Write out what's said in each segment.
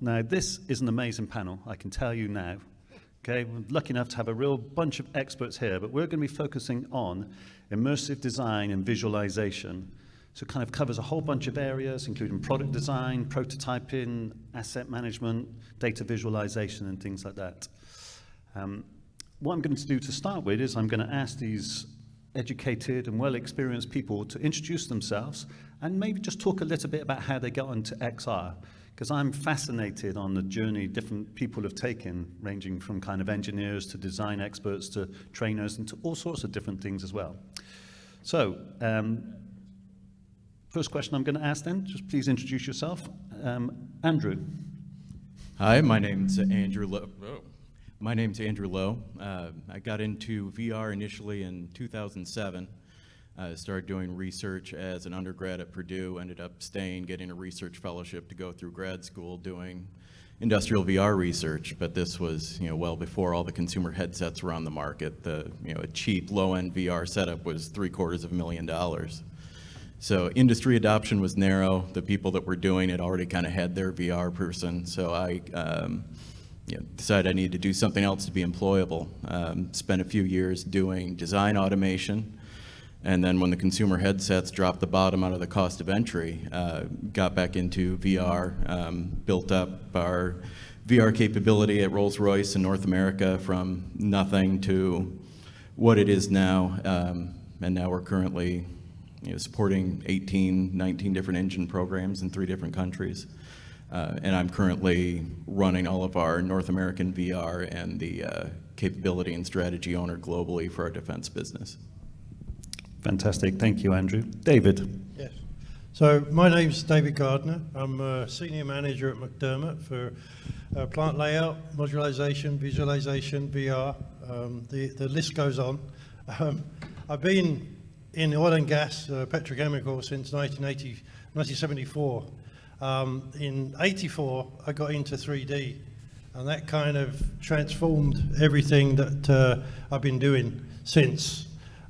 Now, this is an amazing panel, I can tell you now. Okay, we're lucky enough to have a real bunch of experts here, but we're going to be focusing on immersive design and visualization. So it kind of covers a whole bunch of areas, including product design, prototyping, asset management, data visualization, and things like that. What I'm going to do to start with is I'm going to ask these educated and well-experienced people to introduce themselves and maybe just talk a little bit about how they got into XR, because I'm fascinated on the journey different people have taken, ranging from kind of engineers to design experts to trainers and to all sorts of different things as well. So, first question I'm going to ask then, just please introduce yourself. Andrew. Hi, my name's Andrew Lowe. My name's Andrew Lowe. I got into VR initially in 2007. Started doing research as an undergrad at Purdue, ended up staying, getting a research fellowship to go through grad school doing industrial VR research, but this was, well before all the consumer headsets were on the market. A cheap low-end VR setup was $750,000. So industry adoption was narrow. The people that were doing it already kind of had their VR person, so I decided I needed to do something else to be employable. Spent a few years doing design automation. And then when the consumer headsets dropped the bottom out of the cost of entry, got back into VR, built up our VR capability at Rolls-Royce in North America from nothing to what it is now. And now we're currently supporting 18, 19 different engine programs in 3 different countries. And I'm currently running all of our North American VR and the capability and strategy owner globally for our defense business. Fantastic, thank you, Andrew. David. Yes. So my name's David Gardner. I'm a senior manager at McDermott for plant layout, modularization, visualization, VR. The list goes on. I've been in oil and gas, petrochemical since 1974. In '84, I got into 3D, and that kind of transformed everything that I've been doing since.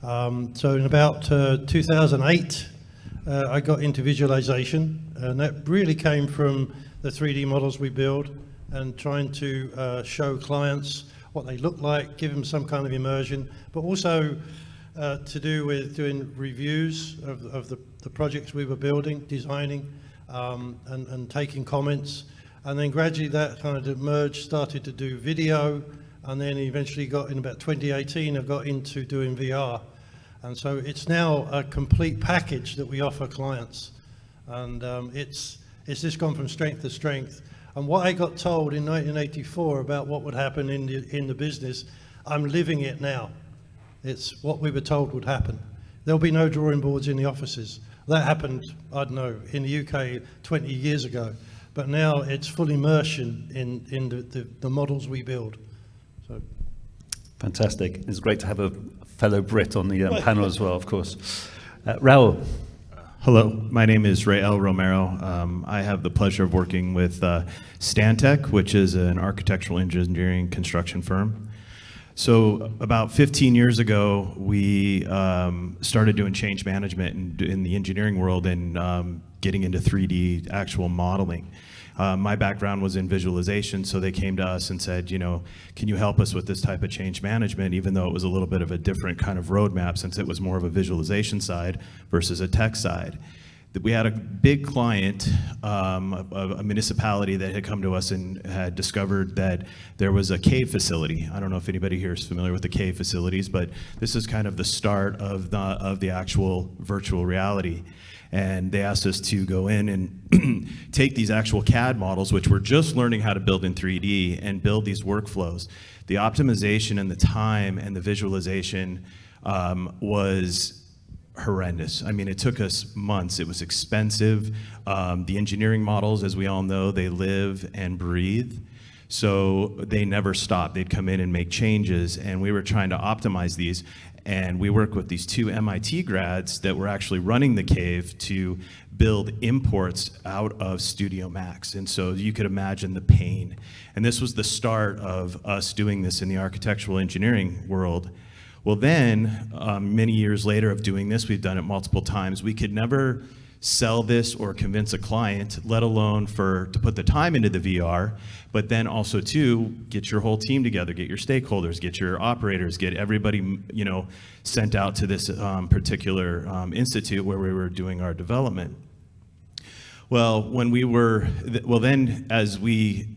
So in about 2008, I got into visualization, and that really came from the 3D models we build and trying to show clients what they look like, give them some kind of immersion, but also to do with doing reviews of the projects we were building, designing, and taking comments. And then gradually that kind of merged, started to do video, and then eventually got in about 2018, I got into doing VR. And so it's now a complete package that we offer clients. And it's just gone from strength to strength. And what I got told in 1984 about what would happen in the business, I'm living it now. It's what we were told would happen. There'll be no drawing boards in the offices. That happened, I don't know, in the UK 20 years ago. But now it's full immersion in the models we build. So. Fantastic. It's great to have a fellow Brit on the panel as well, of course. Rael. Hello, my name is Rael Romero. I have the pleasure of working with Stantec, which is an architectural engineering construction firm. So about 15 years ago, we started doing change management in the engineering world and getting into 3D actual modeling. My background was in visualization, so they came to us and said, can you help us with this type of change management, even though it was a little bit of a different kind of roadmap since it was more of a visualization side versus a tech side. We had a big client, a municipality that had come to us and had discovered that there was a cave facility. I don't know if anybody here is familiar with the cave facilities, but this is kind of the start of the actual virtual reality. And they asked us to go in and take these actual CAD models, which we're just learning how to build in 3D, and build these workflows. The optimization and the time and the visualization was horrendous. I mean, it took us months. It was expensive. The engineering models, as we all know, they live and breathe. So they never stopped. They'd come in and make changes, and we were trying to optimize these. And we work with these 2 MIT grads that were actually running the cave to build imports out of Studio Max. And so you could imagine the pain. And this was the start of us doing this in the architectural engineering world. Well then, many years later of doing this, we've done it multiple times, we could never sell this or convince a client, let alone to put the time into the VR, but then also to get your whole team together, get your stakeholders, get your operators, get everybody, sent out to this particular institute where we were doing our development. Well, then as we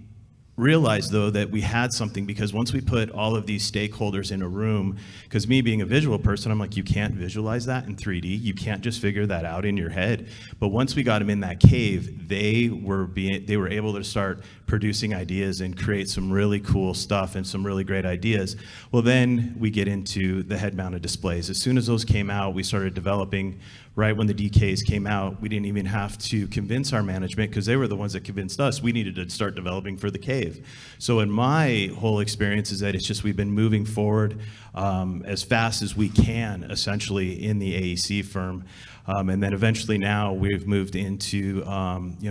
realized, though, that we had something, because once we put all of these stakeholders in a room, because me being a visual person, I'm like, you can't visualize that in 3D. You can't just figure that out in your head. But once we got them in that cave, they were able to start producing ideas and create some really cool stuff and some really great ideas. Well, then we get into the head-mounted displays. As soon as those came out, we started developing. Right when the DKs came out, we didn't even have to convince our management, because they were the ones that convinced us. We needed to start developing for the cave. So in my whole experience is that it's just we've been moving forward as fast as we can, essentially, in the AEC firm. And then eventually now we've moved into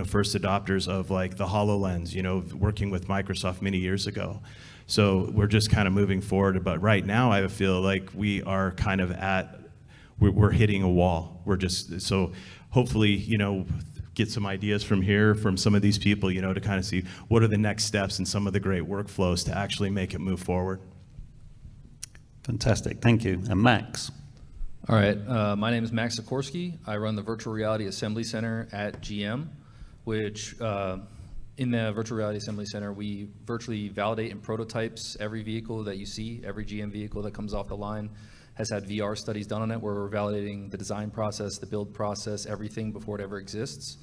first adopters of like the HoloLens, working with Microsoft many years ago. So we're just kind of moving forward. But right now I feel like we are kind of we're hitting a wall. So hopefully, get some ideas from here, from some of these people, to kind of see what are the next steps and some of the great workflows to actually make it move forward. Fantastic, thank you. And Max? All right, my name is Max Sikorski. I run the Virtual Reality Assembly Center at GM, which in the Virtual Reality Assembly Center, we virtually validate and prototypes every vehicle that you see. Every GM vehicle that comes off the line has had VR studies done on it, where we're validating the design process, the build process, everything before it ever exists.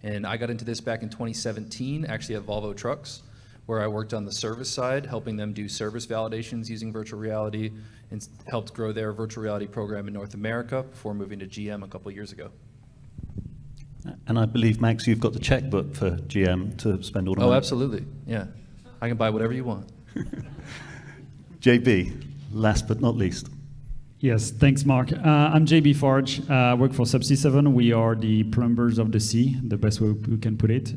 And I got into this back in 2017, actually at Volvo Trucks, where I worked on the service side, helping them do service validations using virtual reality, and helped grow their virtual reality program in North America before moving to GM a couple of years ago. And I believe, Max, you've got the checkbook for GM to spend all the money. Oh, absolutely, yeah. I can buy whatever you want. JB, last but not least. Yes, thanks, Mark. I'm JB Farge. I work for Subsea 7. We are the plumbers of the sea, the best way we can put it.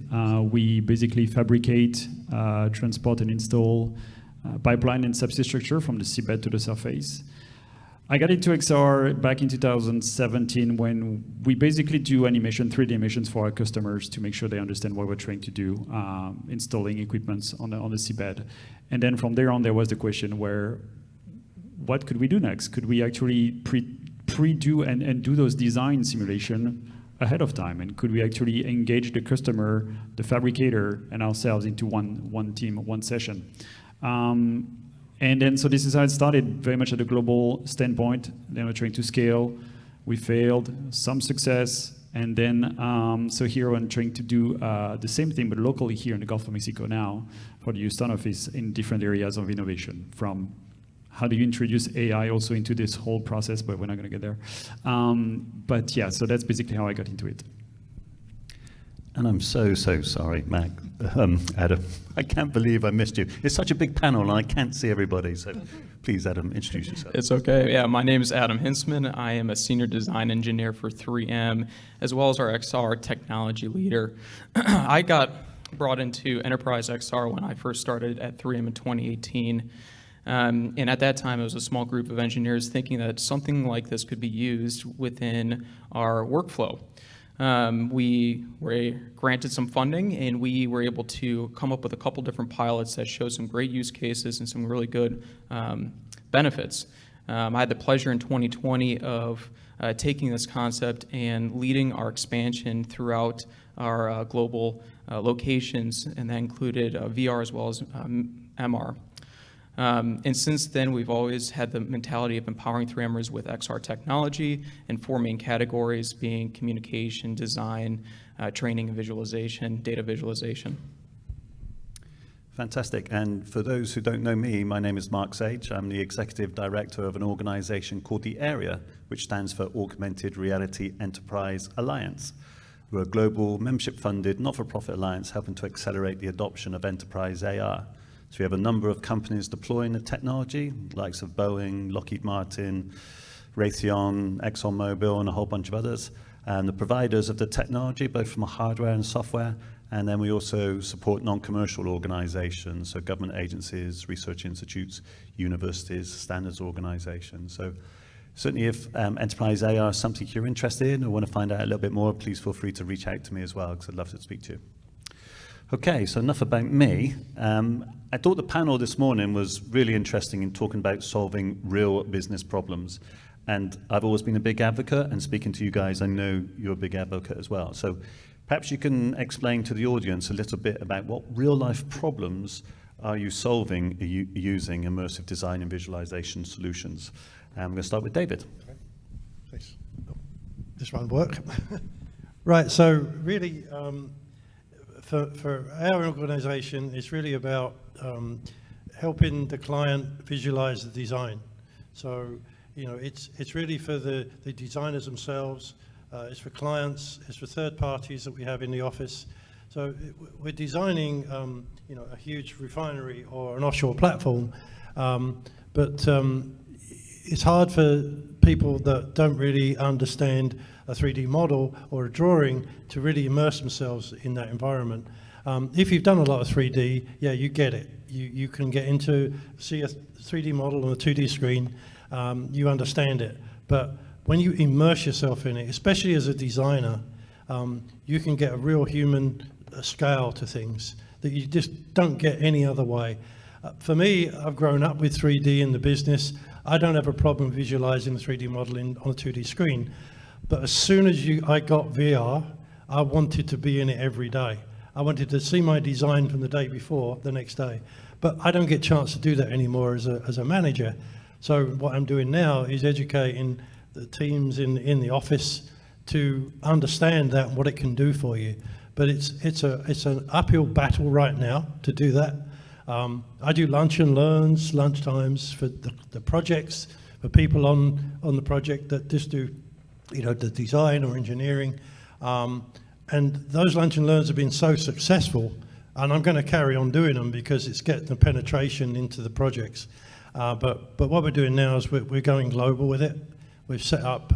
We basically fabricate, transport, and install pipeline and subsea structure from the seabed to the surface. I got into XR back in 2017 when we basically do animation, 3D animations for our customers to make sure they understand what we're trying to do, installing equipment on the seabed. And then from there on, there was the question where, what could we do next? Could we actually pre-do and do those design simulation ahead of time? And could we actually engage the customer, the fabricator, and ourselves into one team, one session? And then, so this is how it started, very much at a global standpoint. Then we're trying to scale. We failed, some success. And then, so here I'm trying to do the same thing, but locally here in the Gulf of Mexico now, for the Houston office, in different areas of innovation, from how do you introduce AI also into this whole process, but we're not going to get there. But yeah, so that's basically how I got into it. And I'm so sorry, Adam. I can't believe I missed you. It's such a big panel, and I can't see everybody. So please, Adam, introduce yourself. It's okay. Yeah, my name is Adam Hintzman. I am a senior design engineer for 3M, as well as our XR technology leader. I got brought into Enterprise XR when I first started at 3M in 2018. And at that time, it was a small group of engineers thinking that something like this could be used within our workflow. We were granted some funding, and we were able to come up with a couple different pilots that showed some great use cases and some really good benefits. I had the pleasure in 2020 of taking this concept and leading our expansion throughout our global locations, and that included VR as well as MR. And since then, we've always had the mentality of empowering 3Mers with XR technology in four main categories, being communication, design, training and visualization, data visualization. Fantastic. And for those who don't know me, my name is Mark Sage. I'm the executive director of an organization called the AREA, which stands for Augmented Reality Enterprise Alliance. We're a global membership-funded, not-for-profit alliance helping to accelerate the adoption of enterprise AR. So we have a number of companies deploying the technology, likes of Boeing, Lockheed Martin, Raytheon, ExxonMobil, and a whole bunch of others. And the providers of the technology, both from hardware and software. And then we also support non-commercial organizations, so government agencies, research institutes, universities, standards organizations. So Certainly if enterprise AR is something you're interested in or want to find out a little bit more, please feel free to reach out to me as well, because I'd love to speak to you. Okay, so enough about me. I thought the panel this morning was really interesting in talking about solving real business problems. And I've always been a big advocate, and speaking to you guys, I know you're a big advocate as well. So perhaps you can explain to the audience a little bit about what real-life problems are you solving using immersive design and visualization solutions. I'm going to start with David. Okay. Please. Oh, this won't work. Right, so really, for our organization, it's really about helping the client visualize the design. So, you know, it's really for the designers themselves, it's for clients, it's for third parties that we have in the office. So we're designing, you know, a huge refinery or an offshore platform, but it's hard for people that don't really understand a 3D model or a drawing to really immerse themselves in that environment. If you've done a lot of 3D, yeah, you get it. You can get into, see a 3D model on a 2D screen, you understand it. But when you immerse yourself in it, especially as a designer, you can get a real human scale to things that you just don't get any other way. For me, I've grown up with 3D in the business. I don't have a problem visualizing the 3D model on a 2D screen. But as soon as I got VR, I wanted to be in it every day. I wanted to see my design from the day before, the next day. But I don't get a chance to do that anymore as a manager. So what I'm doing now is educating the teams in the office to understand that and what it can do for you. But it's an uphill battle right now to do that. I do lunch and learns, lunch times for the projects, for people on the project that just do, you know, the design or engineering. And those lunch and learns have been so successful, and I'm going to carry on doing them because it's getting the penetration into the projects. But what we're doing now is we're going global with it. We've set up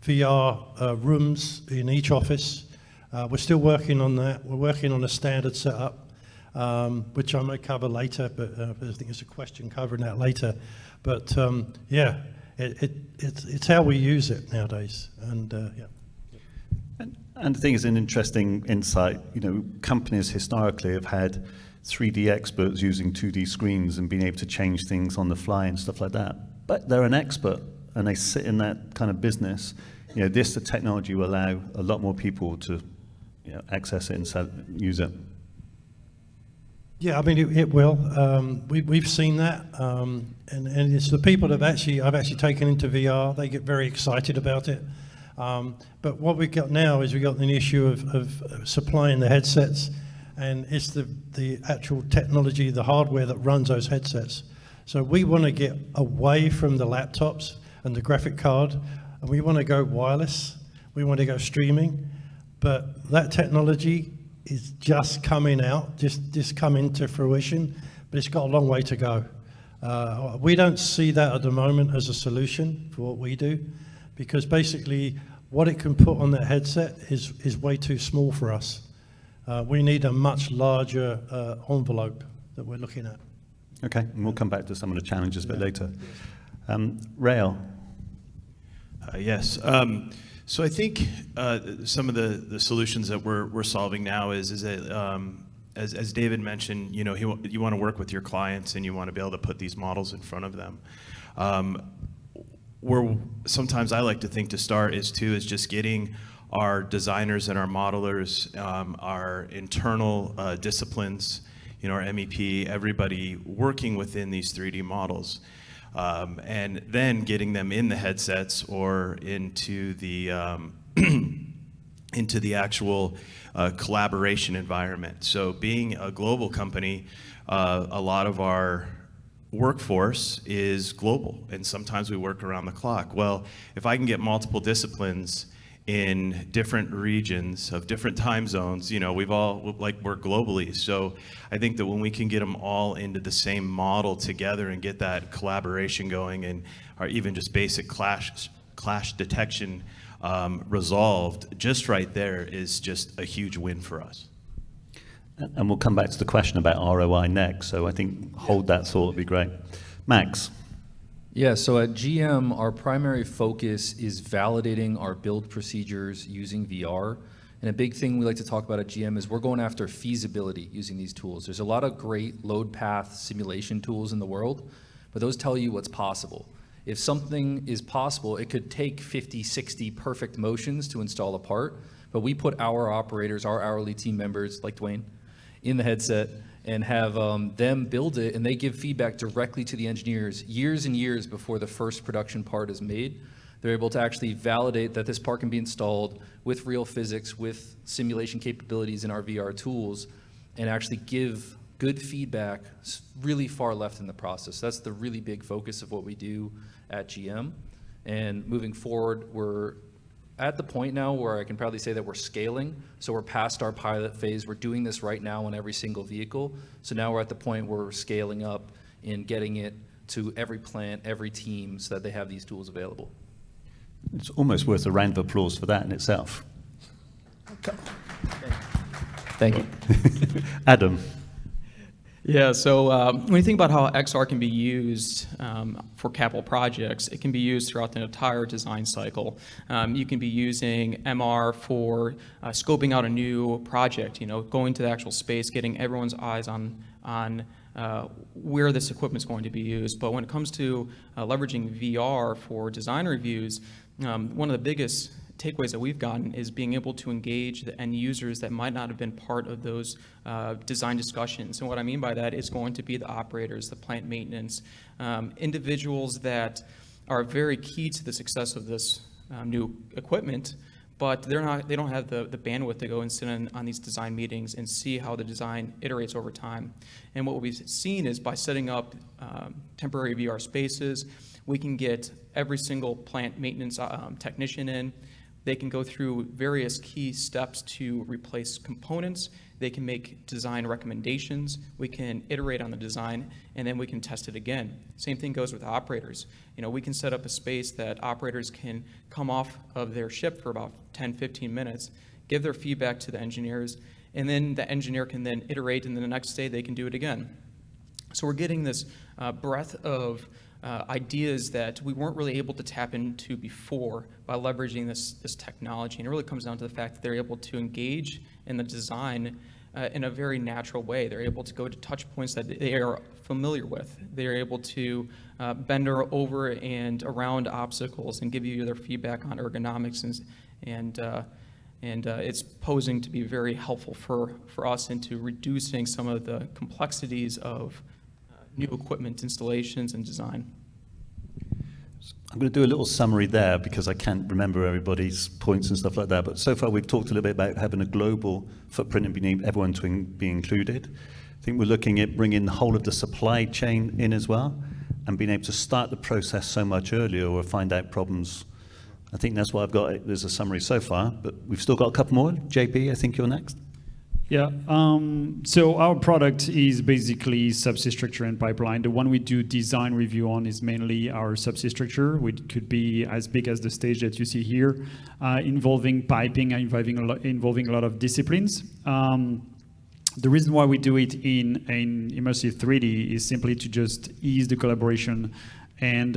VR rooms in each office. We're still working on that. We're working on a standard setup, which I may cover later, but I think it's a question covering that later. But yeah, it's how we use it nowadays, and yeah. And I think it's an interesting insight. You know, companies historically have had 3D experts using 2D screens and being able to change things on the fly and stuff like that. But they're an expert, and they sit in that kind of business. You know, the technology will allow a lot more people to, you know, access it and use it. Yeah, I mean, it will. We've seen that, and it's the people that I've actually taken into VR. They get very excited about it. But what we've got now is we've got an issue of supplying the headsets, and it's the actual technology, the hardware that runs those headsets. So we want to get away from the laptops and the graphic card, and we want to go wireless. We want to go streaming, but that technology is just coming out, just coming to fruition, but it's got a long way to go. We don't see that at the moment as a solution for what we do, because basically what it can put on that headset is way too small for us. We need a much larger envelope that we're looking at. Okay, and we'll come back to some of the challenges a bit later. Rael. Yes. So I think some of the solutions that we're solving now is that, as David mentioned, you know, you want to work with your clients and you want to be able to put these models in front of them. Sometimes I like to think to start is just getting our designers and our modelers, our internal disciplines, you know, our MEP, everybody working within these 3D models. And then getting them in the headsets or into the into the actual collaboration environment. So being a global company, a lot of our workforce is global, and sometimes we work around the clock. Well, if I can get multiple disciplines in different regions of different time zones, you know, we're globally. So I think that when we can get them all into the same model together and get that collaboration going, and or even just basic clash detection resolved, just right there is just a huge win for us. And we'll come back to the question about ROI next, so I think hold that thought would be great. Max. Yeah, so at GM, our primary focus is validating our build procedures using VR. And a big thing we like to talk about at GM is we're going after feasibility using these tools. There's a lot of great load path simulation tools in the world, but those tell you what's possible. If something is possible, it could take 50, 60 perfect motions to install a part, but we put our operators, our hourly team members, like Dwayne, in the headset and have them build it, and they give feedback directly to the engineers years and years before the first production part is made. They're able to actually validate that this part can be installed with real physics, with simulation capabilities in our VR tools, and actually give good feedback really far left in the process. That's the really big focus of what we do at GM. And moving forward, we're at the point now where I can proudly say that we're scaling. So we're past our pilot phase. We're doing this right now on every single vehicle. So now we're at the point where we're scaling up and getting it to every plant, every team, so that they have these tools available. It's almost worth a round of applause for that in itself. Thank you. Adam. Yeah, so when you think about how XR can be used for capital projects, it can be used throughout the entire design cycle. You can be using MR for scoping out a new project, going to the actual space, getting everyone's eyes on where this equipment's going to be used. But when it comes to leveraging VR for design reviews, one of the biggest takeaways that we've gotten is being able to engage the end users that might not have been part of those design discussions. And what I mean by that is going to be the operators, the plant maintenance, individuals that are very key to the success of this new equipment, but they don't have the bandwidth to go and sit on these design meetings and see how the design iterates over time. And what we've seen is by setting up temporary VR spaces, we can get every single plant maintenance technician in. They can go through various key steps to replace components. They can make design recommendations. We can iterate on the design, and then we can test it again. Same thing goes with operators. We can set up a space that operators can come off of their shift for about 10, 15 minutes, give their feedback to the engineers, and then the engineer can then iterate, and then the next day they can do it again. So we're getting this breadth of ideas that we weren't really able to tap into before by leveraging this technology. And it really comes down to the fact that they're able to engage in the design in a very natural way. They're able to go to touch points that they are familiar with. They're able to bend over and around obstacles and give you their feedback on ergonomics, and it's posing to be very helpful for us into reducing some of the complexities of new equipment installations and design. I'm going to do a little summary there because I can't remember everybody's points and stuff like that. But so far we've talked a little bit about having a global footprint and being everyone to be included. I think we're looking at bringing the whole of the supply chain in as well and being able to start the process so much earlier or find out problems. I think that's what I've got. There's a summary so far, but we've still got a couple more. JB, I think you're next. Yeah, so our product is basically subsea structure and pipeline. The one we do design review on is mainly our subsea structure, which could be as big as the stage that you see here, involving piping, involving a lot of disciplines. The reason why we do it in Immersive 3D is simply to just ease the collaboration and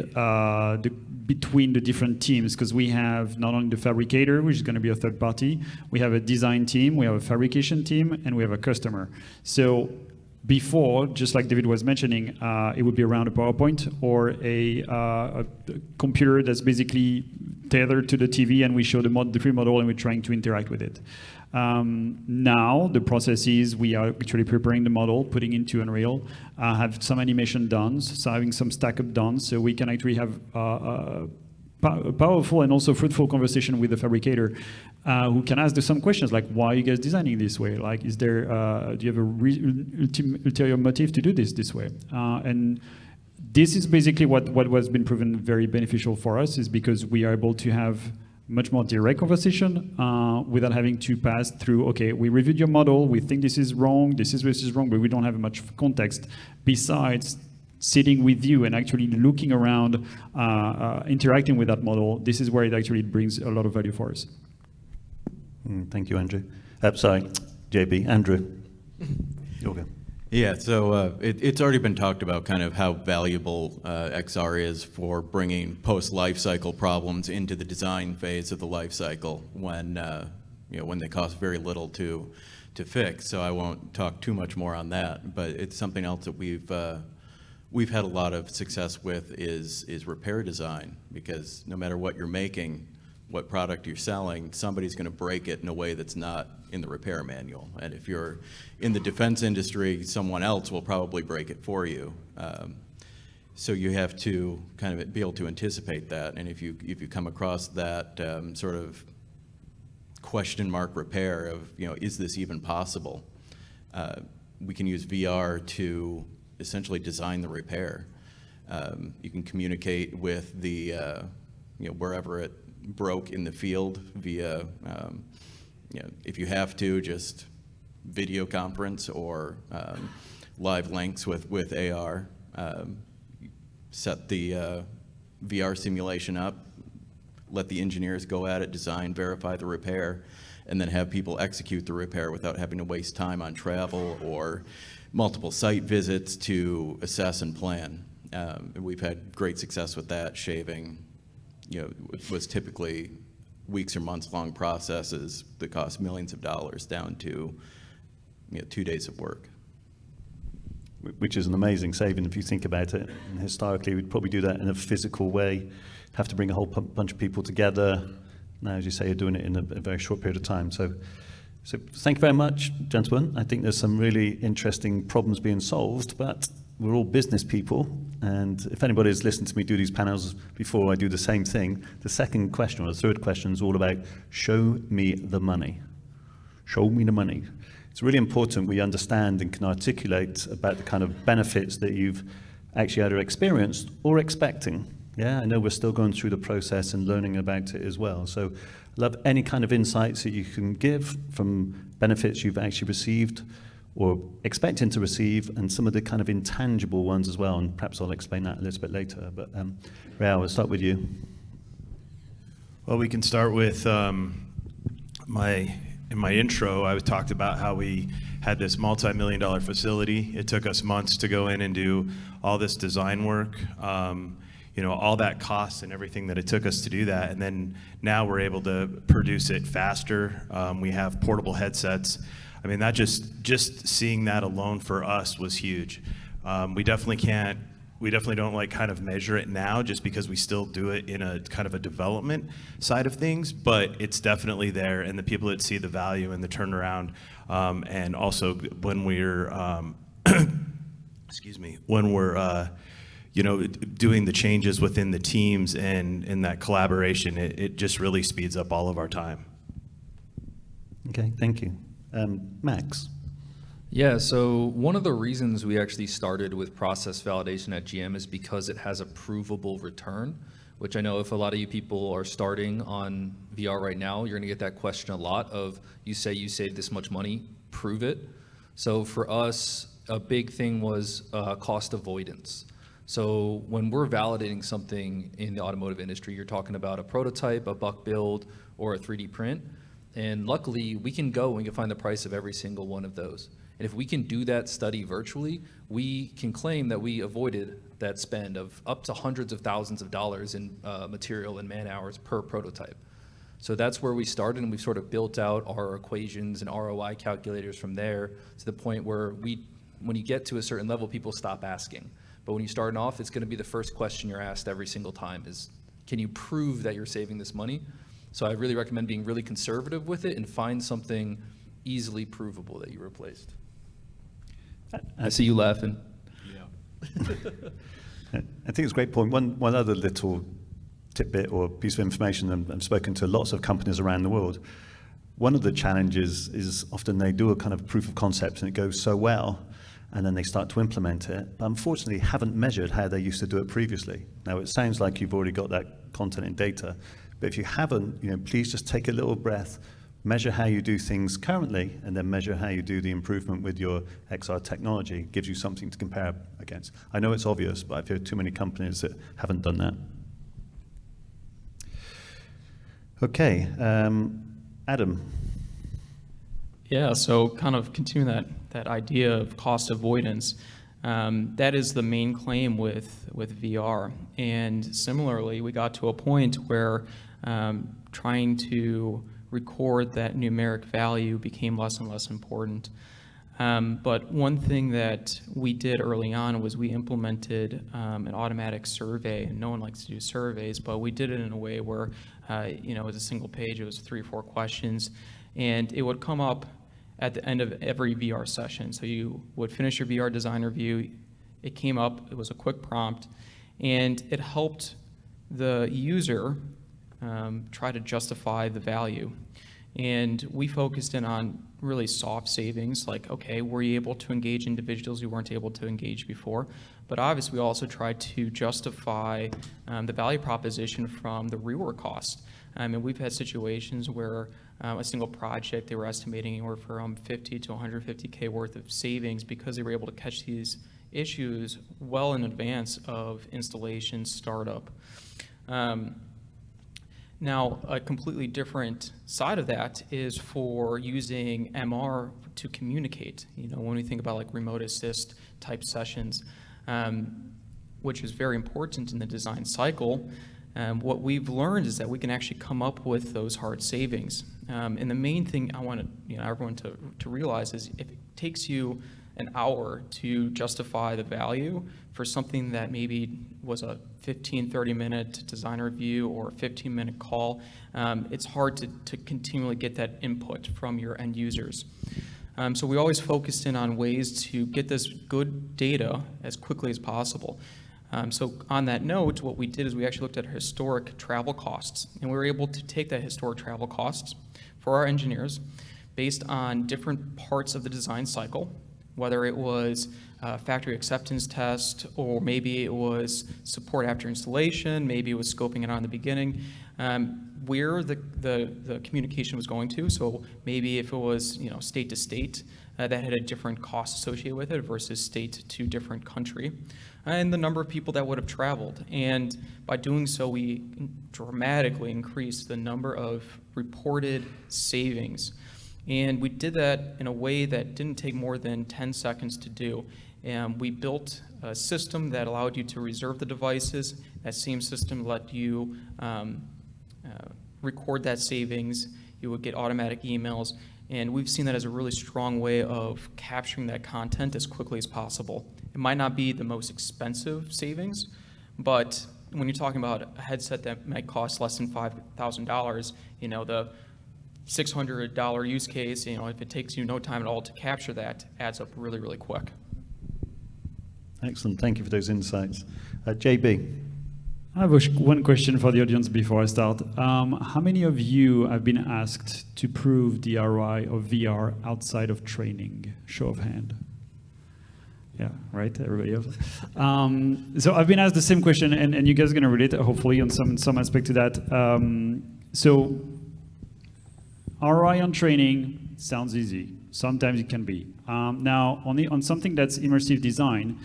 between the different teams, because we have not only the fabricator, which is going to be a third party, we have a design team, we have a fabrication team, and we have a customer. So before, just like David was mentioning, it would be around a PowerPoint or a computer that's basically tethered to the TV, and we show the 3D model and we're trying to interact with it. Now the process is we are actually preparing the model, putting into Unreal, have some animation done, so having some stack up done, so we can actually have a powerful and also fruitful conversation with the fabricator, who can ask some questions like, why are you guys designing this way? Like, is there, do you have a ulterior motive to do this way? And this is basically what has been proven very beneficial for us, is because we are able to have much more direct conversation without having to pass through, okay, we reviewed your model, we think this is wrong, this is wrong, but we don't have much context besides sitting with you and actually looking around, interacting with that model. This is where it actually brings a lot of value for us. Thank you, Andrew. Sorry, JB. Andrew. Okay. Yeah, so it's already been talked about kind of how valuable XR is for bringing post-life cycle problems into the design phase of the life cycle when when they cost very little to fix. So I won't talk too much more on that, but it's something else that we've had a lot of success with is repair design, because no matter what you're making, what product you're selling, somebody's going to break it in a way that's not in the repair manual. And if you're in the defense industry, someone else will probably break it for you. So you have to kind of be able to anticipate that. And if you come across that sort of question mark repair of, is this even possible? We can use VR to essentially design the repair. You can communicate with the, wherever it broke in the field via, if you have to, just video conference or live links with AR. Set the VR simulation up, let the engineers go at it, design, verify the repair, and then have people execute the repair without having to waste time on travel or multiple site visits to assess and plan. We've had great success with that, shaving, it was typically weeks or months long processes that cost millions of dollars down to 2 days of work. Which is an amazing saving if you think about it. And historically, we'd probably do that in a physical way, have to bring a whole bunch of people together. Now, as you say, you're doing it in a very short period of time. So thank you very much, gentlemen. I think there's some really interesting problems being solved, but we're all business people. And if anybody's listened to me do these panels before, I do the same thing. The second question, or the third question, is all about show me the money. Show me the money. It's really important we understand and can articulate about the kind of benefits that you've actually either experienced or expecting. Yeah, I know we're still going through the process and learning about it as well. So I'd love any kind of insights that you can give from benefits you've actually received or expecting to receive, and some of the kind of intangible ones as well. And perhaps I'll explain that a little bit later. But Rael, we'll start with you. Well, we can start with in my intro, I talked about how we had this multi-million-dollar facility. It took us months to go in and do all this design work, all that cost and everything that it took us to do that. And then now we're able to produce it faster. We have portable headsets. I mean, that just seeing that alone for us was huge. We definitely don't like kind of measure it now, just because we still do it in a kind of a development side of things, but it's definitely there, and the people that see the value and the turnaround, and also when we're, when we're, doing the changes within the teams and in that collaboration, it just really speeds up all of our time. Okay, thank you. Max? Yeah, so one of the reasons we actually started with process validation at GM is because it has a provable return, which I know if a lot of you people are starting on VR right now, you're gonna get that question a lot of, you say you saved this much money, prove it. So for us, a big thing was cost avoidance. So when we're validating something in the automotive industry, you're talking about a prototype, a buck build, or a 3D print. And luckily, we can go and we can find the price of every single one of those. And if we can do that study virtually, we can claim that we avoided that spend of up to hundreds of thousands of dollars in material and man hours per prototype. So that's where we started, and we've sort of built out our equations and ROI calculators from there to the point where when you get to a certain level, people stop asking. But when you're starting off, it's going to be the first question you're asked every single time is, can you prove that you're saving this money? So I really recommend being really conservative with it and find something easily provable that you replaced. I see you laughing. Yeah. I think it's a great point. One other little tidbit or piece of information, I've spoken to lots of companies around the world. One of the challenges is often they do a kind of proof of concept and it goes so well, and then they start to implement it, but unfortunately haven't measured how they used to do it previously. Now, it sounds like you've already got that content and data, but if you haven't, please just take a little breath, measure how you do things currently, and then measure how you do the improvement with your XR technology. It gives you something to compare against. I know it's obvious, but I've heard too many companies that haven't done that. Okay, Adam. Yeah, so kind of continuing that that idea of cost avoidance. That is the main claim with VR. And similarly, we got to a point where trying to record that numeric value became less and less important. But one thing that we did early on was we implemented an automatic survey, and no one likes to do surveys, but we did it in a way where, it was a single page, it was 3 or 4 questions, and it would come up at the end of every VR session. So you would finish your VR design review, it came up, it was a quick prompt, and it helped the user try to justify the value. And we focused in on really soft savings, like, okay, were you able to engage individuals you weren't able to engage before? But obviously, we also tried to justify the value proposition from the rework cost. And we've had situations where a single project, they were estimating anywhere from 50 to 150K worth of savings because they were able to catch these issues well in advance of installation startup. Now, a completely different side of that is for using MR to communicate. When we think about like remote assist type sessions, which is very important in the design cycle, what we've learned is that we can actually come up with those hard savings. And the main thing I want everyone to realize is if it takes you an hour to justify the value for something that maybe was a 15, 30-minute design review or a 15-minute call, it's hard to continually get that input from your end users. So we always focused in on ways to get this good data as quickly as possible. So on that note, what we did is we actually looked at historic travel costs, and we were able to take that historic travel costs for our engineers based on different parts of the design cycle, whether it was factory acceptance test, or maybe it was support after installation, maybe it was scoping it on the beginning, where the communication was going to. So maybe if it was state to state, that had a different cost associated with it versus state to different country, and the number of people that would have traveled. And by doing so, we dramatically increased the number of reported savings. And we did that in a way that didn't take more than 10 seconds to do. And we built a system that allowed you to reserve the devices. That same system let you record that savings. You would get automatic emails. And we've seen that as a really strong way of capturing that content as quickly as possible. It might not be the most expensive savings, but when you're talking about a headset that might cost less than $5,000, the $600 use case, if it takes you no time at all to capture that, adds up really, really quick. Excellent. Thank you for those insights. JB. I have one question for the audience before I start. How many of you have been asked to prove the ROI of VR outside of training? Show of hand. Yeah, right, everybody else. So I've been asked the same question, and you guys are going to relate, hopefully, on some aspect to that. So ROI on training sounds easy. Sometimes it can be. Now, on something that's immersive design,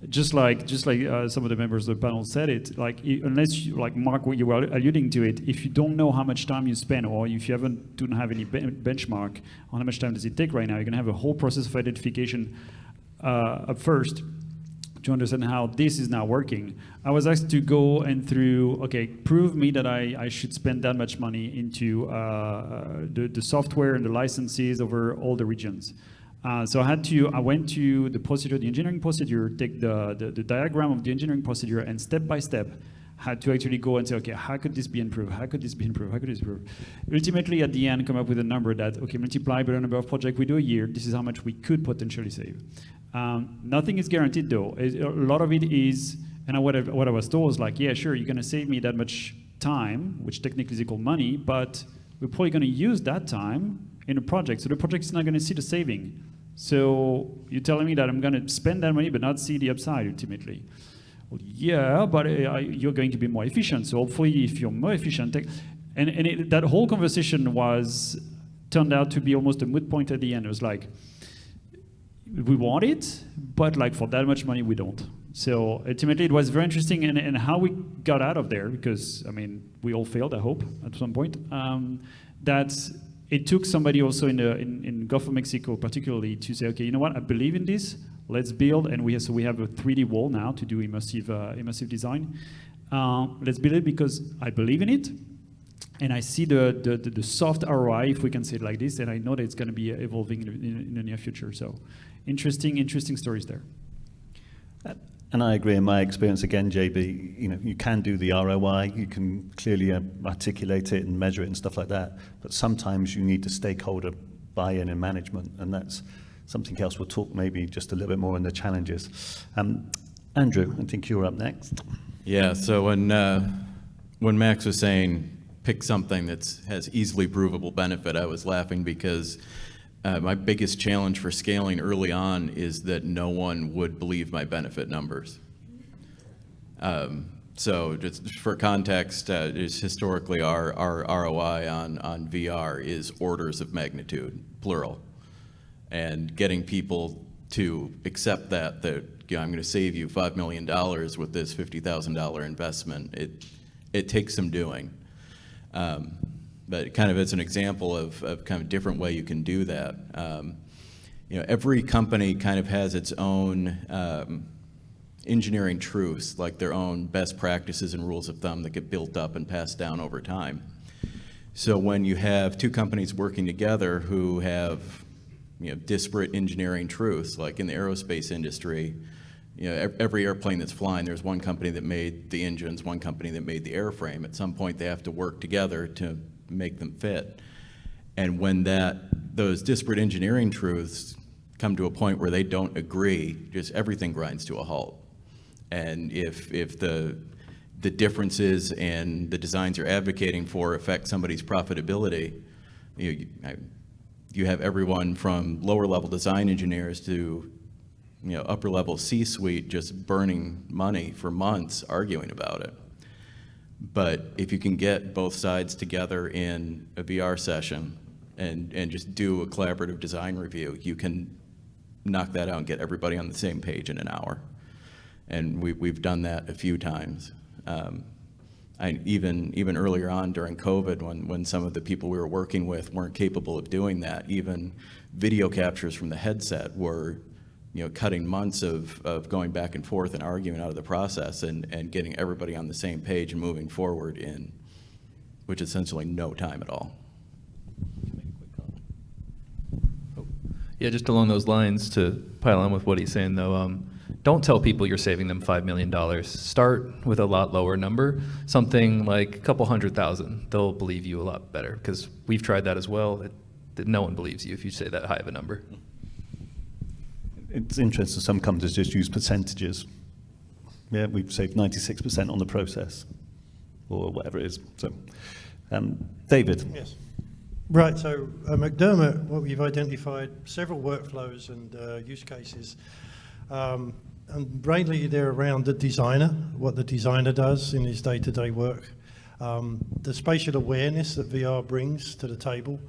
just like some of the members of the panel said it, unless you, like Mark, you were alluding to it, if you don't know how much time you spend, or if you don't have any benchmark on how much time does it take right now, you're going to have a whole process of identification up first to understand how this is now working. I was asked to go and prove me that I should spend that much money into the software and the licenses over all the regions. So I went to the procedure, the engineering procedure, take the diagram of the engineering procedure, and step by step had to actually go and say, okay, how could this be improved? How could this be improved? How could this be improved? Ultimately, at the end, come up with a number that, okay, multiply by the number of projects we do a year, this is how much we could potentially save. Nothing is guaranteed, though. A lot of it is, and what I was told was like, yeah, sure, you're going to save me that much time, which technically is equal money, but we're probably going to use that time in a project. So the project is not going to see the saving. So you're telling me that I'm going to spend that money but not see the upside ultimately. Well, yeah, but you're going to be more efficient. So hopefully if you're more efficient, that whole conversation turned out to be almost a moot point at the end. It was like, we want it, but like for that much money, we don't. So ultimately it was very interesting, and how we got out of there, because I mean, we all failed, I hope, at some point, that it took somebody also in Gulf of Mexico particularly to say, okay, you know what, I believe in this, let's build, and we have a 3D wall now to do immersive design. Let's build it because I believe in it, and I see the soft ROI, if we can say it like this, and I know that it's going to be evolving in the near future. So interesting stories there. And I agree. In my experience, again, JB, you can do the ROI, you can clearly articulate it and measure it and stuff like that. But sometimes you need the stakeholder buy-in and management, and that's something else. We'll talk maybe just a little bit more on the challenges. Andrew, I think you're up next. Yeah. So when Max was saying pick something that has easily provable benefit, I was laughing because my biggest challenge for scaling early on is that no one would believe my benefit numbers. So just for context, just historically our ROI on VR is orders of magnitude, plural. And getting people to accept that I'm going to save you $5 million with this $50,000 investment, it takes some doing. But kind of as an example of kind of different way you can do that. Every company kind of has its own engineering truths, like their own best practices and rules of thumb that get built up and passed down over time. So when you have two companies working together who have disparate engineering truths, like in the aerospace industry, every airplane that's flying, there's one company that made the engines, one company that made the airframe. At some point, they have to work together to make them fit. And when those disparate engineering truths come to a point where they don't agree, just everything grinds to a halt. And if the differences in the designs you're advocating for affect somebody's profitability, you have everyone from lower level design engineers to upper level C-suite just burning money for months arguing about it. But if you can get both sides together in a VR session and just do a collaborative design review, you can knock that out and get everybody on the same page in an hour. And we've done that a few times. Even earlier on during COVID, when some of the people we were working with weren't capable of doing that, even video captures from the headset were cutting months of going back and forth and arguing out of the process and getting everybody on the same page and moving forward in, which is essentially no time at all. Yeah, just along those lines, to pile on with what he's saying though, don't tell people you're saving them $5 million. Start with a lot lower number, something like a couple $100,000. They'll believe you a lot better, because we've tried that as well. No one believes you if you say that high of a number. It's interesting, some companies just use percentages. Yeah, we've saved 96% on the process, or whatever it is. So, David. Yes. Right, so McDermott, what we've identified several workflows and use cases, and mainly they're around the designer, what the designer does in his day-to-day work. The spatial awareness that VR brings to the table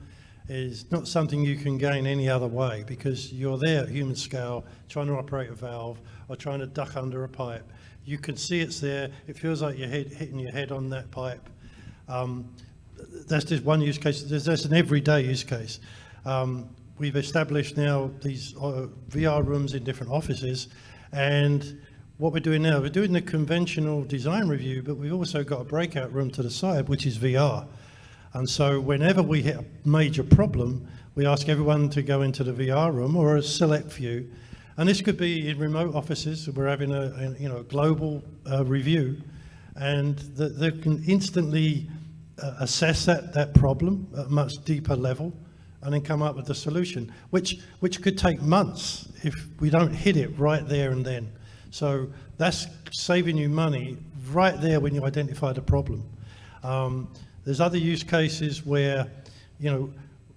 is not something you can gain any other way, because you're there at human scale trying to operate a valve or trying to duck under a pipe. You can see it's there. It feels like you're hitting your head on that pipe. That's just one use case. There's an everyday use case. We've established now these VR rooms in different offices, and what we're doing now, we're doing the conventional design review, but we've also got a breakout room to the side, which is VR. And so whenever we hit a major problem, we ask everyone to go into the VR room, or a select few. And this could be in remote offices. We're having a global review, and they can instantly assess that problem at a much deeper level, and then come up with a solution, which could take months if we don't hit it right there and then. So that's saving you money right there when you identify the problem. There's other use cases where,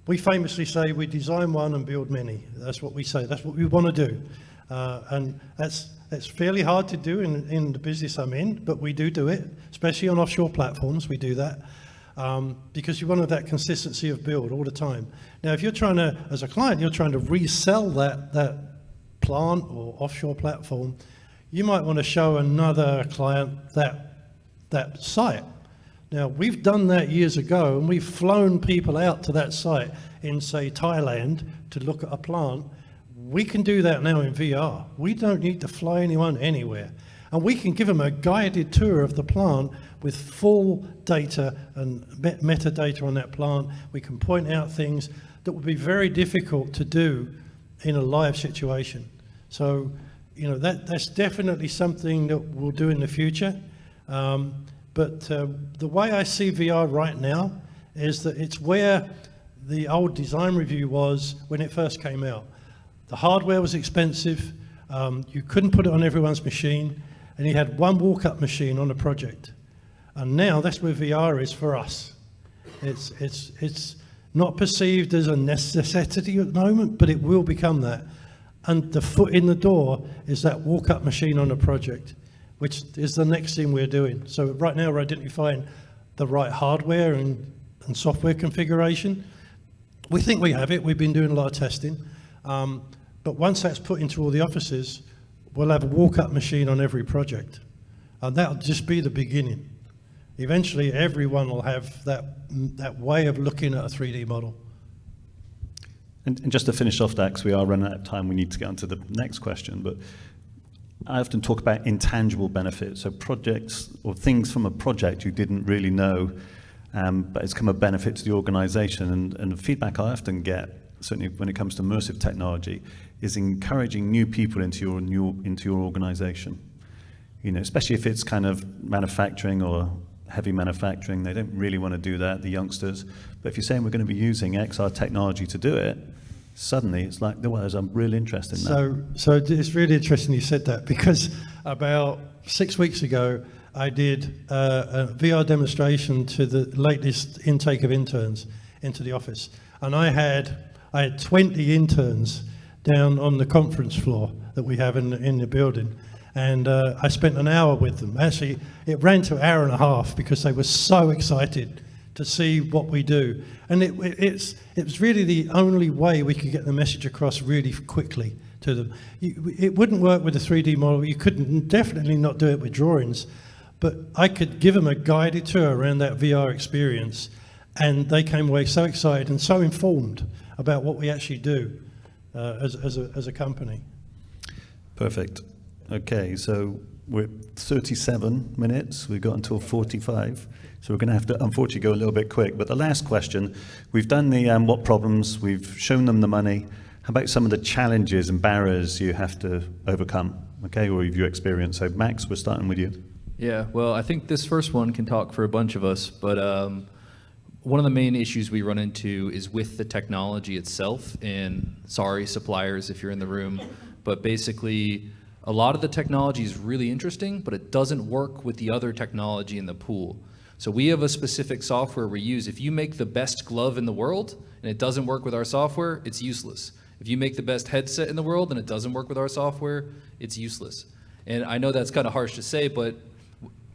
we famously say we design one and build many. That's what we say. That's what we want to do. And that's fairly hard to do in the business I'm in, but we do it, especially on offshore platforms. We do that because you want that consistency of build all the time. Now, if you're trying to, as a client, you're trying to resell that plant or offshore platform, you might want to show another client that site. Now, we've done that years ago, and we've flown people out to that site in, say, Thailand to look at a plant. We can do that now in VR. We don't need to fly anyone anywhere. And we can give them a guided tour of the plant with full data and metadata on that plant. We can point out things that would be very difficult to do in a live situation. So, you know, that's definitely something that we'll do in the future. But the way I see VR right now is that it's where the old design review was when it first came out. The hardware was expensive, you couldn't put it on everyone's machine, and you had one walk-up machine on a project. And now that's where VR is for us. It's not perceived as a necessity at the moment, but it will become that. And the foot in the door is that walk-up machine on a project, which is the next thing we're doing. So right now we're identifying the right hardware and software configuration. We think we have it. We've been doing a lot of testing. But once that's put into all the offices, we'll have a walk-up machine on every project. And that'll just be the beginning. Eventually, everyone will have that way of looking at a 3D model. And just to finish off that, because we are running out of time, we need to get on to the next question. But I often talk about intangible benefits, so projects or things from a project you didn't really know, but it's come a benefit to the organization. And the feedback I often get, certainly when it comes to immersive technology, is encouraging new people into your organization. You know, especially if it's kind of manufacturing or heavy manufacturing, they don't really want to do that, the youngsters. But if you're saying we're going to be using XR technology to do it, suddenly it's like, well, there's a real interest in that. So it's really interesting you said that, because about 6 weeks ago, I did a VR demonstration to the latest intake of interns into the office. And I had 20 interns down on the conference floor that we have in the building. And I spent an hour with them. Actually, it ran to an hour and a half because they were so excited to see what we do. And it was really the only way we could get the message across really quickly to them. It wouldn't work with a 3D model. You couldn't definitely not do it with drawings. But I could give them a guided tour around that VR experience, and they came away so excited and so informed about what we actually do as a company. Perfect. Okay, so we're 37 minutes. We've got until 45. So we're going to have to, unfortunately, go a little bit quick. But the last question, we've done the what problems, we've shown them the money. How about some of the challenges and barriers you have to overcome, okay, or have you experienced? So Max, we're starting with you. Yeah, well, I think this first one can talk for a bunch of us, but one of the main issues we run into is with the technology itself, and sorry, suppliers, if you're in the room, but basically, a lot of the technology is really interesting, but it doesn't work with the other technology in the pool. So we have a specific software we use. If you make the best glove in the world and it doesn't work with our software, it's useless. If you make the best headset in the world and it doesn't work with our software, it's useless. And I know that's kind of harsh to say, but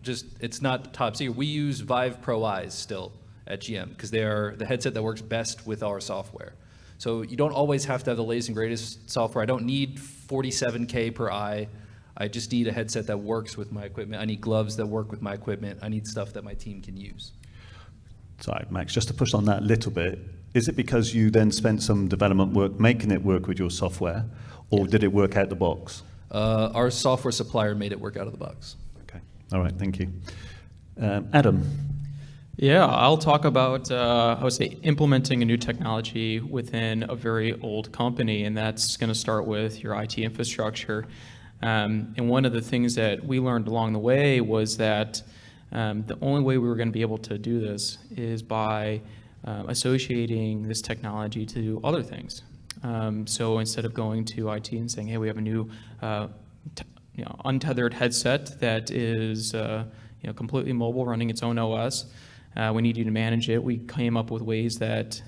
just it's not top secret. We use Vive Pro Eyes still at GM because they are the headset that works best with our software. So you don't always have to have the latest and greatest software. I don't need 47K per eye. I just need a headset that works with my equipment. I need gloves that work with my equipment. I need stuff that my team can use. Sorry, Max, just to push on that a little bit, is it because you then spent some development work making it work with your software, or did it work out the box? Our software supplier made it work out of the box. Okay, all right, thank you. Adam. Yeah, I'll talk about, I would say, implementing a new technology within a very old company, and that's going to start with your IT infrastructure. And one of the things that we learned along the way was that the only way we were going to be able to do this is by associating this technology to other things. So instead of going to IT and saying, hey, we have a new untethered headset that is completely mobile, running its own OS, we need you to manage it. We came up with ways that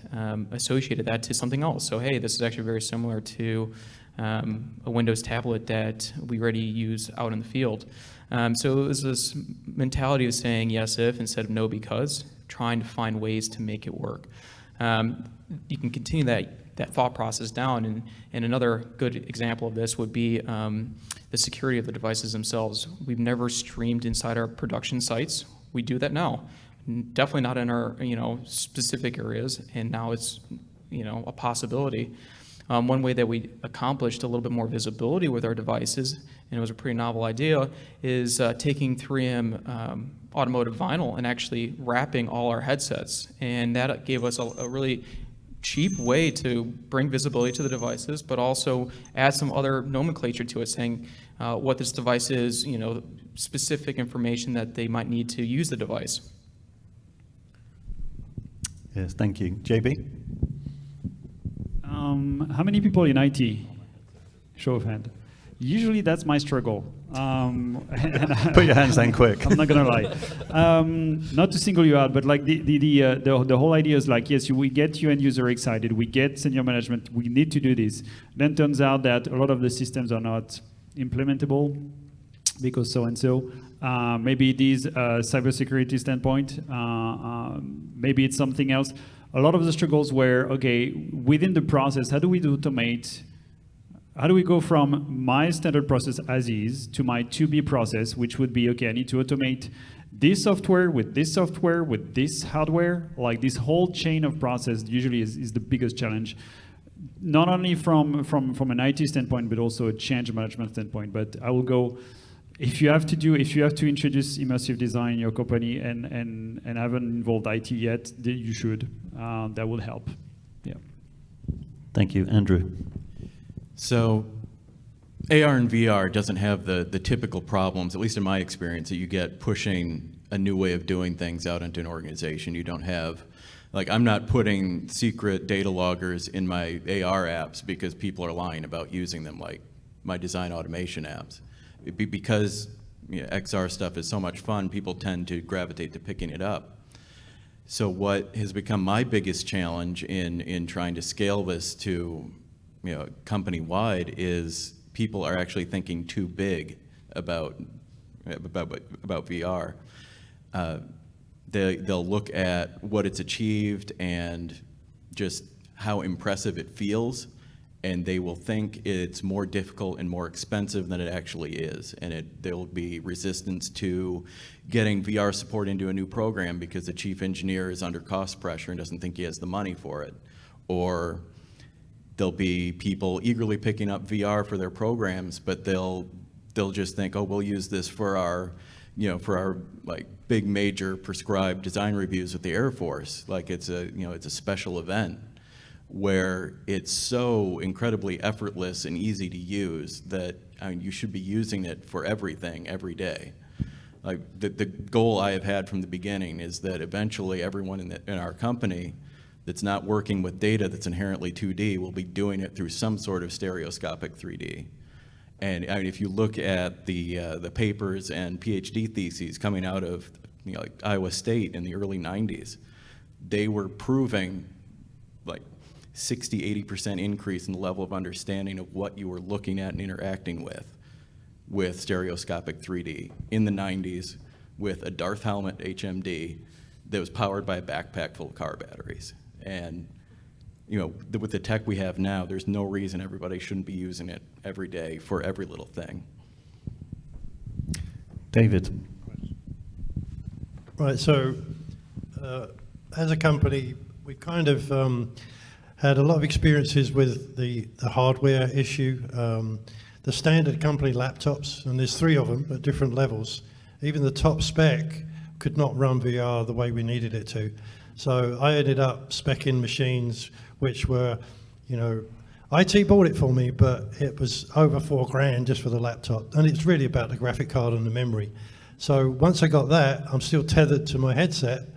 associated that to something else. So hey, this is actually very similar to a Windows tablet that we already use out in the field. So it was this mentality of saying yes if instead of no because, trying to find ways to make it work. You can continue that thought process down, and another good example of this would be the security of the devices themselves. We've never streamed inside our production sites. We do that now. definitely not in our, specific areas, and now it's, a possibility. One way that we accomplished a little bit more visibility with our devices, and it was a pretty novel idea, is taking 3M automotive vinyl and actually wrapping all our headsets. And that gave us a really cheap way to bring visibility to the devices, but also add some other nomenclature to it, saying what this device is, specific information that they might need to use the device. Yes, thank you. JB? How many people in IT? Show of hand. Usually that's my struggle. Put your hands down quick. I'm not gonna lie. Not to single you out, but like the whole idea is like, yes, we get you end user excited, we get senior management, we need to do this. Then turns out that a lot of the systems are not implementable because so and so. Maybe it is a cybersecurity standpoint. Maybe it's something else. A lot of the struggles were, okay, within the process, how do we automate? How do we go from my standard process as is to my to-be process, which would be, okay, I need to automate this software with this hardware. Like this whole chain of process usually is the biggest challenge, not only from an IT standpoint, but also a change management standpoint. But I will go, if you have to introduce immersive design in your company and haven't involved IT yet, you should. That will help. Yeah. Thank you. Andrew? So AR and VR doesn't have the typical problems, at least in my experience, that you get pushing a new way of doing things out into an organization. You don't have, like, I'm not putting secret data loggers in my AR apps because people are lying about using them, like my design automation apps. Because XR stuff is so much fun, people tend to gravitate to picking it up. So what has become my biggest challenge in trying to scale this to company-wide is people are actually thinking too big about VR. They'll look at what it's achieved and just how impressive it feels, and they will think it's more difficult and more expensive than it actually is. And there'll be resistance to getting VR support into a new program because the chief engineer is under cost pressure and doesn't think he has the money for it. Or there'll be people eagerly picking up VR for their programs, but they'll just think, oh, we'll use this for our, like big major prescribed design reviews with the Air Force. Like it's a special event where it's so incredibly effortless and easy to use that you should be using it for everything every day. Like the goal I have had from the beginning is that eventually everyone in our company that's not working with data that's inherently 2D will be doing it through some sort of stereoscopic 3D. And if you look at the papers and PhD theses coming out of like Iowa State in the early 90s, they were proving like 60–80% increase in the level of understanding of what you were looking at and interacting with stereoscopic 3D in the 90s with a Darth helmet HMD that was powered by a backpack full of car batteries. And with the tech we have now, there's no reason everybody shouldn't be using it every day for every little thing. David? Right, so as a company, we kind of had a lot of experiences with the hardware issue. The standard company laptops, and there's 3 of them at different levels, even the top spec could not run VR the way we needed it to. So I ended up speccing machines which were, IT bought it for me, but it was over $4,000 just for the laptop. And it's really about the graphic card and the memory. So once I got that, I'm still tethered to my headset.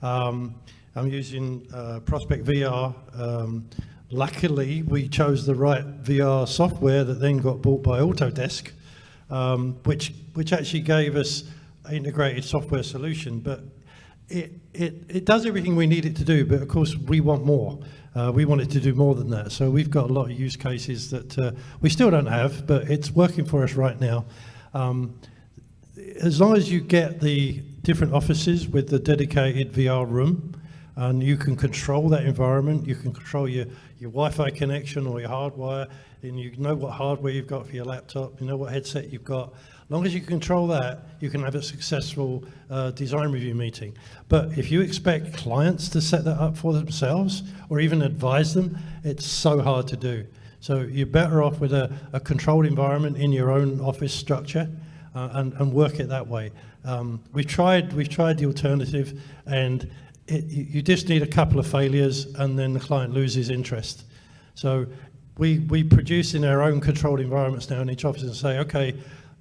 I'm using Prospect VR. Luckily, we chose the right VR software that then got bought by Autodesk, which actually gave us an integrated software solution. But it does everything we need it to do, but of course we want more. We want it to do more than that. So we've got a lot of use cases that we still don't have, but it's working for us right now. As long as you get the different offices with the dedicated VR room, and you can control that environment, you can control your Wi-Fi connection or your hardwire, and you know what hardware you've got for your laptop, you know what headset you've got. As long as you control that, you can have a successful design review meeting. But if you expect clients to set that up for themselves or even advise them, it's so hard to do. So you're better off with a controlled environment in your own office structure and work it that way. We've tried the alternative, and you just need a couple of failures and then the client loses interest. So we produce in our own controlled environments now in each office and say, okay,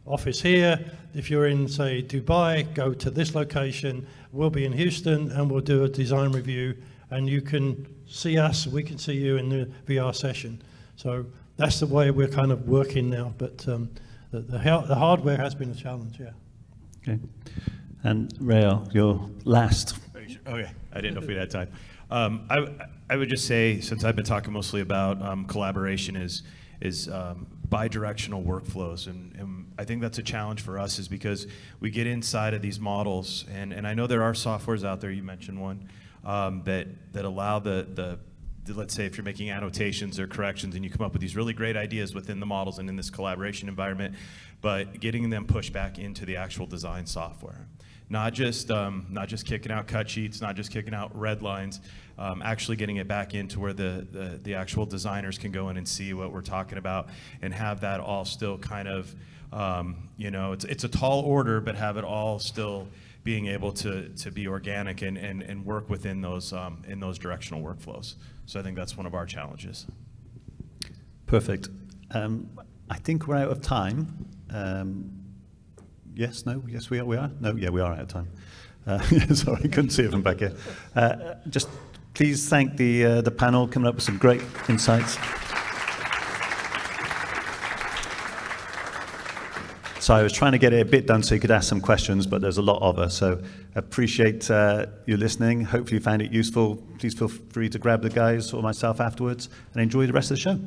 office here, if you're in, say, Dubai, go to this location, we'll be in Houston and we'll do a design review, and you can see us, we can see you in the VR session. So that's the way we're kind of working now, but the hardware has been a challenge, yeah. Okay. And Rael, your last. Okay, I didn't know if we had time. I would just say, since I've been talking mostly about collaboration, is bidirectional workflows, and I think that's a challenge for us, is because we get inside of these models, and I know there are softwares out there, you mentioned one, that allow let's say if you're making annotations or corrections and you come up with these really great ideas within the models and in this collaboration environment, but getting them pushed back into the actual design software. Not just kicking out cut sheets, not just kicking out red lines, actually getting it back into where the actual designers can go in and see what we're talking about and have that all still kind of, it's a tall order, but have it all still being able to be organic and work within those in those directional workflows. So I think that's one of our challenges. Perfect. I think we're out of time. Yes, no, yes, we are. No, yeah, we are out of time. Sorry, couldn't see it from back here. Just please thank the panel coming up with some great insights. So I was trying to get it a bit done so you could ask some questions, but there's a lot of us. So appreciate you listening. Hopefully you found it useful. Please feel free to grab the guys or myself afterwards and enjoy the rest of the show.